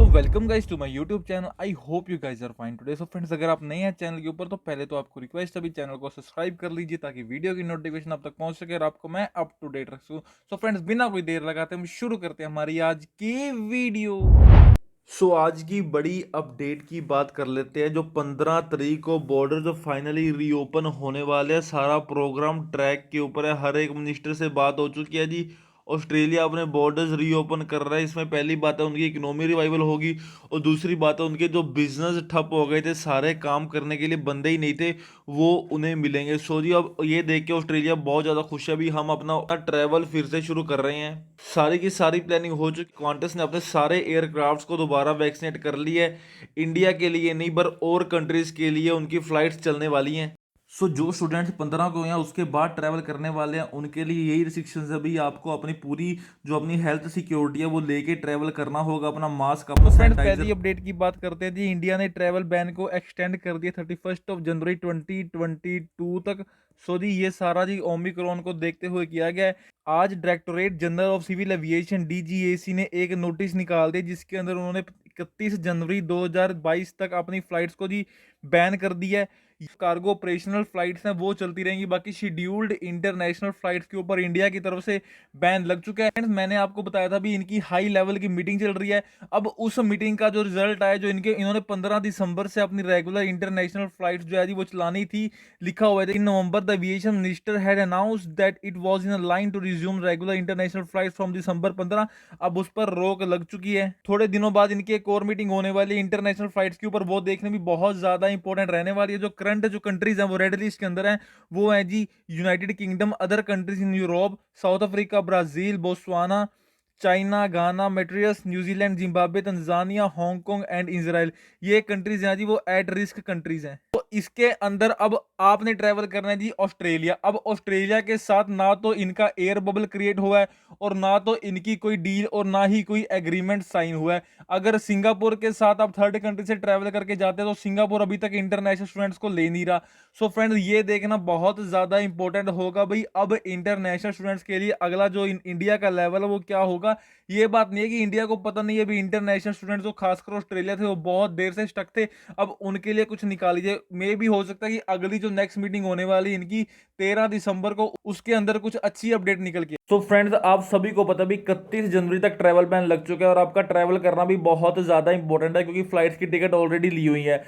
Welcome guys to my YouTube channel. I hope you guys are fine today. So friends, अगर आप नए हैं channel के ऊपर तो पहले तो आपको रिक्वेस्ट है अभी चैनल को सब्सक्राइब कर लीजिए ताकि वीडियो की नोटिफिकेशन आप तक पहुंच सके और आपको मैं अप टू डेट रख सकूं। सो फ्रेंड्स, बिना कोई देर लगाते हम शुरू करते हैं हमारी आज की वीडियो। आज की बड़ी अपडेट की बात कर लेते हैं। जो 15 तारीख को बॉर्डर जो फाइनली रीओपन होने वाले हैं, सारा प्रोग्राम ट्रैक के ऊपर है। हर एक मिनिस्टर से बात हो चुकी है जी। ऑस्ट्रेलिया अपने बॉर्डर्स रीओपन कर रहा है। इसमें पहली बात है उनकी इकोनॉमी रिवाइवल होगी, और दूसरी बात है उनके जो बिजनेस ठप हो गए थे, सारे काम करने के लिए बंदे ही नहीं थे, वो उन्हें मिलेंगे। सो जी, अब ये देख के ऑस्ट्रेलिया बहुत ज़्यादा खुश है। भी हम अपना ट्रैवल फिर से शुरू कर रहे हैं। सारी की सारी प्लानिंग हो चुकी। क्वांटस ने अपने सारे एयरक्राफ्ट्स को दोबारा वैक्सीनेट कर लिया है। इंडिया के लिए नहीं पर और कंट्रीज के लिए उनकी फ्लाइट्स चलने वाली हैं। जो स्टूडेंट्स 15 को या उसके बाद ट्रैवल करने वाले हैं उनके लिए यही रिस्ट्रिक्शंस है। भी आपको अपनी पूरी जो अपनी हेल्थ सिक्योरिटी है वो लेके ट्रैवल करना होगा। अपना मास्क, अपना सैनिटाइजर। पहली अपडेट की बात करते हैं जी। इंडिया ने ट्रैवल बैन को एक्सटेंड कर दिया 31 जनवरी 2022 तक। जी, ये सारा जी ओमिक्रॉन को देखते हुए किया गया है। आज directorate general of civil aviation DGAC ने एक नोटिस निकाल दिया जिसके अंदर उन्होंने 31 जनवरी 2022 तक अपनी फ्लाइट्स को जी बैन कर दिया है। कार्गो ऑपरेशनल फ्लाइट्स हैं वो चलती रहेंगी, बाकी शेड्यूल्ड इंटरनेशनल फ्लाइट्स के ऊपर इंडिया की तरफ से बैन लग चुका है। मैंने आपको बताया था भी इनकी हाई लेवल की मीटिंग चल रही है। अब उस मीटिंग का जो रिजल्ट आया, जो इन्होंने 15 दिसंबर से अपनी रेगुलर इंटरनेशनल फ्लाइट्स जो है जी वो चलानी थी, लिखा हुआ है in November the aviation minister had announced that it was in line to resume regular international flights from December 15। अब उस पर रोक लग चुकी है। थोड़े दिनों बाद इनकी एक और मीटिंग होने वाली है इंटरनेशनल फ्लाइट्स के ऊपर, वो देखने भी बहुत ज्यादा इंपॉर्टेंट रहने वाली है। जो करंट जो कंट्रीज हैं वो रेड लिस्ट के अंदर हैं, वो है जी United Kingdom, other countries in Europe, South Africa, Brazil, Botswana, China, Ghana, Mauritius, New Zealand, Zimbabwe, Tanzania, Hong Kong and Israel. ये कंट्रीज हैं जी वो एट रिस्क कंट्रीज हैं। तो इसके अंदर अब आपने ट्रैवल करना है जी ऑस्ट्रेलिया। अब ऑस्ट्रेलिया के साथ ना तो इनका एयर बबल क्रिएट हुआ है और ना तो इनकी कोई डील और ना ही कोई एग्रीमेंट साइन हुआ है। अगर सिंगापुर के साथ आप थर्ड कंट्री से ट्रैवल करके जाते हैं तो सिंगापुर अभी तक इंटरनेशनल स्टूडेंट्स को ले नहीं रहा। फ्रेंड्स, ये देखना बहुत ज्यादा इंपॉर्टेंट होगा भाई। अब इंटरनेशनल स्टूडेंट्स के लिए अगला जो इंडिया का लेवल है वो क्या होगा। ये बात नहीं है कि इंडिया को पता नहीं है। अभी इंटरनेशनल स्टूडेंट्स जो खासकर ऑस्ट्रेलिया थे वो बहुत देर से स्टक थे, अब उनके लिए कुछ निकाल लीजिए। मे भी हो सकता है कि अगली जो नेक्स्ट मीटिंग होने वाली इनकी 13 दिसंबर को, उसके अंदर कुछ अच्छी अपडेट निकल के। फ्रेंड्स, आप सभी को पता भी 31 जनवरी तक ट्रैवल बैन लग चुका है और आपका ट्रैवल करना भी बहुत ज्यादा इंपॉर्टेंट है क्योंकि फ्लाइट्स की टिकट ऑलरेडी ली हुई है।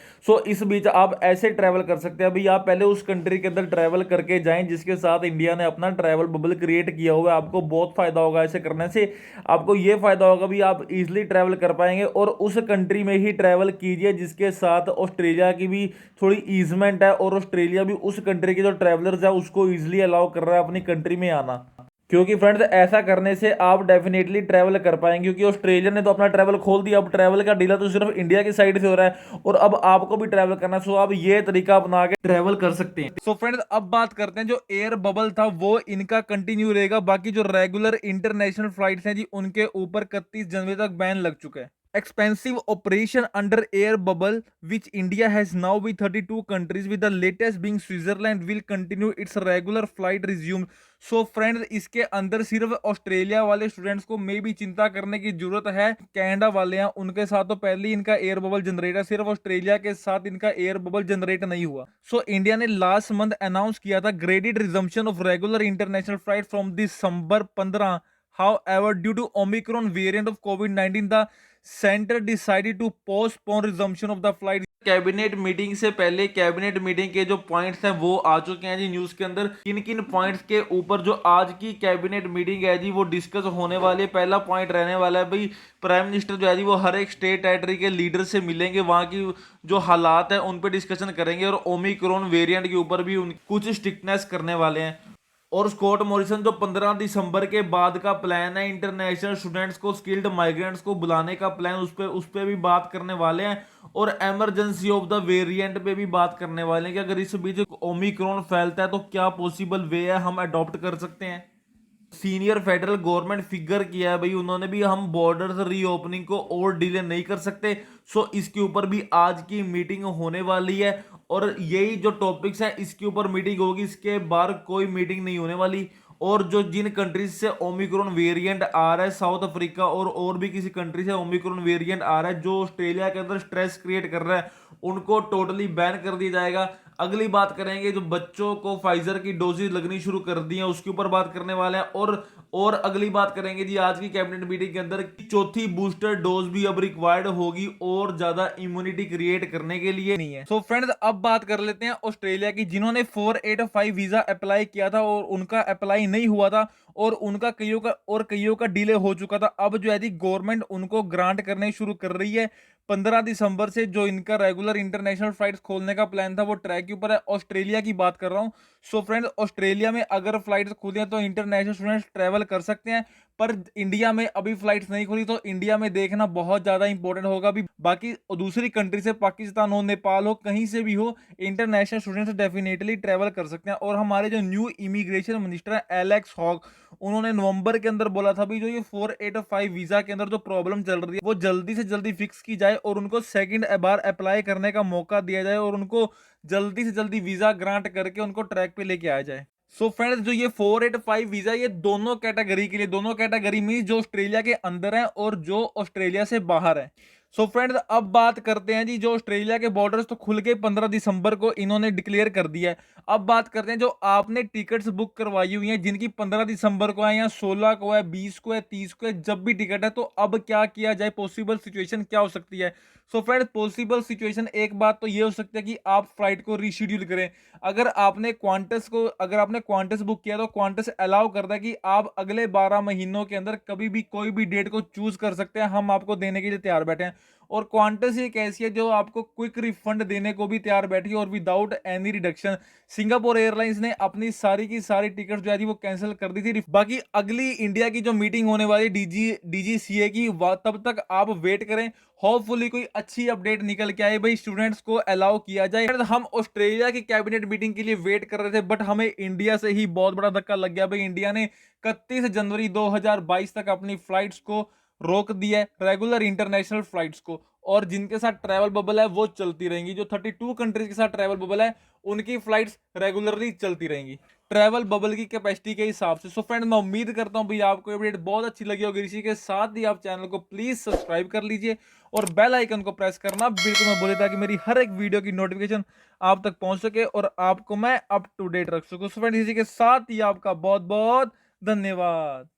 इस बीच आप ऐसे ट्रैवल कर सकते हैं। अभी आप पहले उस कंट्री के अंदर ट्रैवल करके जाएं जिसके साथ इंडिया ने अपना ट्रैवल बबल क्रिएट किया हुआ है। आपको बहुत फायदा होगा ऐसे करने से। आपको ये फायदा होगा भी आप इजीली ट्रैवल कर पाएंगे और उस कंट्री में ही ट्रैवल कीजिए जिसके साथ ऑस्ट्रेलिया की भी थोड़ी ईजमेंट है और ऑस्ट्रेलिया भी उस कंट्री के जो ट्रैवलर्स है उसको इजीली अलाउ कर रहा है अपनी कंट्री में आना। क्योंकि फ्रेंड्स, ऐसा करने से आप डेफिनेटली ट्रैवल कर पाएंगे क्योंकि ऑस्ट्रेलिया ने तो अपना ट्रैवल खोल दिया। अब ट्रैवल का डील तो सिर्फ इंडिया की साइड से हो रहा है और अब आपको भी ट्रैवल करना है। आप ये तरीका अपना के ट्रैवल कर सकते हैं। फ्रेंड्स, अब बात करते हैं जो एयर बबल था वो इनका कंटिन्यू रहेगा। बाकी जो रेगुलर इंटरनेशनल फ्लाइट्स हैं जी उनके ऊपर 31 जनवरी तक बैन लग चुका है। Expensive operation under air bubble which India has now with 32 countries with the latest being Switzerland will continue its regular flight resume। Friends, इसके अंदर सिर्फ ऑस्ट्रेलिया वाले स्टूडेंट्स को मे भी चिंता करने की जरूरत है। कनाडा वाले हैं उनके साथ तो पहले ही इनका एयर बबल जनरेट है, सिर्फ ऑस्ट्रेलिया के साथ इनका एयर बबल जनरेट नहीं हुआ। इंडिया ने लास्ट मंथ अनाउंस किया था graded resumption of regular international flight from December 15। However, due to Omicron variant of COVID-19, the center decided to postpone resumption of the flight। Cabinet meeting से पहले cabinet meeting के जो points हैं वो आ चुके हैं जी न्यूज के अंदर। किन किन पॉइंट्स के ऊपर जो आज की कैबिनेट मीटिंग है जी वो डिस्कस होने वाली है। पहला पॉइंट रहने वाला है भाई, प्राइम मिनिस्टर जो है जी वो हर एक स्टेट टेरिटरी के लीडर से मिलेंगे, वहां की जो हालात है उन पर डिस्कशन करेंगे और ओमिक्रॉन वेरिएंट के ऊपर भी कुछ स्ट्रिक्टनेस करने वाले हैं। और स्कॉट मॉरिसन जो 15 दिसंबर के बाद का प्लान है इंटरनेशनल स्टूडेंट्स को, स्किल्ड माइग्रेंट्स को बुलाने का प्लान, उस पे भी बात करने वाले हैं और इमरजेंसी ऑफ द वेरिएंट पे भी बात करने वाले हैं कि अगर इस बीच ओमिक्रॉन फैलता है तो क्या पॉसिबल वे है हम अडॉप्ट कर सकते हैं। सीनियर फेडरल गवर्नमेंट फिगर किया है भाई उन्होंने भी, हम बॉर्डर रीओपनिंग को और डिले नहीं कर सकते। इसके ऊपर भी आज की मीटिंग होने वाली है और यही जो टॉपिक्स है इसके ऊपर मीटिंग होगी, इसके बाहर कोई मीटिंग नहीं होने वाली। और जो जिन कंट्रीज से ओमिक्रॉन वेरिएंट आ रहा है, साउथ अफ्रीका और भी किसी कंट्री से ओमिक्रॉन वेरिएंट आ रहा है जो ऑस्ट्रेलिया के अंदर स्ट्रेस क्रिएट कर रहा है, उनको टोटली बैन कर दिया जाएगा। अगली बात करेंगे जो बच्चों को फाइजर की डोजेज लगनी शुरू कर दी है उसके ऊपर बात करने वाले हैं। और अगली बात करेंगे जी आज की कैबिनेट मीटिंग के अंदर चौथी बूस्टर डोज भी अब रिक्वायर्ड होगी और ज्यादा इम्यूनिटी क्रिएट करने के लिए नहीं है। सो फ्रेंड्स अब बात कर लेते हैं ऑस्ट्रेलिया की, जिन्होंने 485 वीजा अप्लाई किया था और उनका अप्लाई नहीं हुआ था और उनका कईयों का डिले हो चुका था। अब जो है जी गवर्नमेंट उनको ग्रांट करने शुरू कर रही है। 15 दिसंबर से जो इनका रेगुलर इंटरनेशनल फ्लाइट्स खोलने का प्लान था वो ट्रैक के ऊपर है। ऑस्ट्रेलिया की बात कर रहा हूं। सो फ्रेंड्स ऑस्ट्रेलिया में अगर फ्लाइट्स खुली हैं तो इंटरनेशनल स्टूडेंट्स ट्रैवल कर सकते हैं, पर इंडिया में अभी फ्लाइट्स नहीं खुली, तो इंडिया में देखना बहुत ज्यादा इंपॉर्टेंट होगा। अभी बाकी दूसरी कंट्री से, पाकिस्तान हो, नेपाल हो, कहीं से भी हो, इंटरनेशनल स्टूडेंट्स डेफिनेटली ट्रैवल कर सकते हैं। और हमारे जो न्यू इमिग्रेशन मिनिस्टर है एलेक्स हॉग, उन्होंने नवंबर के अंदर बोला था भी जो ये 485 वीजा के अंदर जो प्रॉब्लम चल रही है वो जल्दी से जल्दी फिक्स की जाए और उनको सेकंड बार अप्लाई करने का मौका दिया जाए और उनको जल्दी से जल्दी वीजा ग्रांट करके उनको ट्रैक पे लेके आया जाए। सो फ्रेंड्स जो ये 485 वीजा ये दोनों कैटेगरी के लिए, दोनों कैटेगरी मीन जो ऑस्ट्रेलिया के अंदर है और जो ऑस्ट्रेलिया से बाहर है। सो फ्रेंड्स अब बात करते हैं जी जो ऑस्ट्रेलिया के बॉर्डर्स तो खुल के 15 दिसंबर को इन्होंने डिक्लेयर कर दिया है। अब बात करते हैं जो आपने टिकट्स बुक करवाई हुई हैं जिनकी 15 दिसंबर को है या 16 को है, 20 को है, 30 को है, जब भी टिकट है, तो अब क्या किया जाए, पॉसिबल सिचुएशन क्या हो सकती है। सो फ्रेंड्स पॉसिबल सिचुएशन एक बात तो ये हो सकती है कि आप फ्लाइट को रीशेड्यूल करें। अगर आपने क्वांटस बुक किया तो क्वांटस अलाउ करता है कि आप अगले 12 महीनों के अंदर कभी भी कोई भी डेट को चूज कर सकते हैं, हम आपको देने के लिए तैयार बैठे हैं। और क्वांटस एक ऐसी है जो आपको क्विक रिफंड देने को भी तैयार बैठी है और without any reduction. Singapore airlines ने अपनी सारी की सारी टिकट जो है वो कैंसिल कर दी थी। बाकी अगली इंडिया की जो मीटिंग होने वाली डीजीसीए की, तब तक आप वेट करें। होपफुली कोई अच्छी अपडेट निकल के आए भाई, स्टूडेंट्स को अलाउ किया जाए। हम ऑस्ट्रेलिया की कैबिनेट मीटिंग के लिए वेट कर रहे थे, बट हमें इंडिया से ही बहुत बड़ा धक्का लग गया भाई। इंडिया ने 31 जनवरी 2022 तक अपनी फ्लाइट्स को रोक दिया है, रेगुलर इंटरनेशनल फ्लाइट्स को। और जिनके साथ ट्रैवल बबल है वो चलती रहेंगी, जो 32 कंट्रीज के साथ ट्रैवल बबल है उनकी फ्लाइट्स रेगुलरली चलती रहेंगी ट्रैवल बबल की कैपेसिटी के हिसाब से। सो फ्रेंड मैं उम्मीद करता हूं भाई आपको अपडेट बहुत अच्छी लगी होगी। इसी के साथ ही आप चैनल को प्लीज सब्सक्राइब कर लीजिए और बेल आइकन को प्रेस करना बिल्कुल मैं बोले, ताकि मेरी हर एक वीडियो की नोटिफिकेशन आप तक पहुंच सके और आपको मैं अप टू डेट रख सकूं। सो फ्रेंड इसी के साथ ही आपका बहुत बहुत धन्यवाद।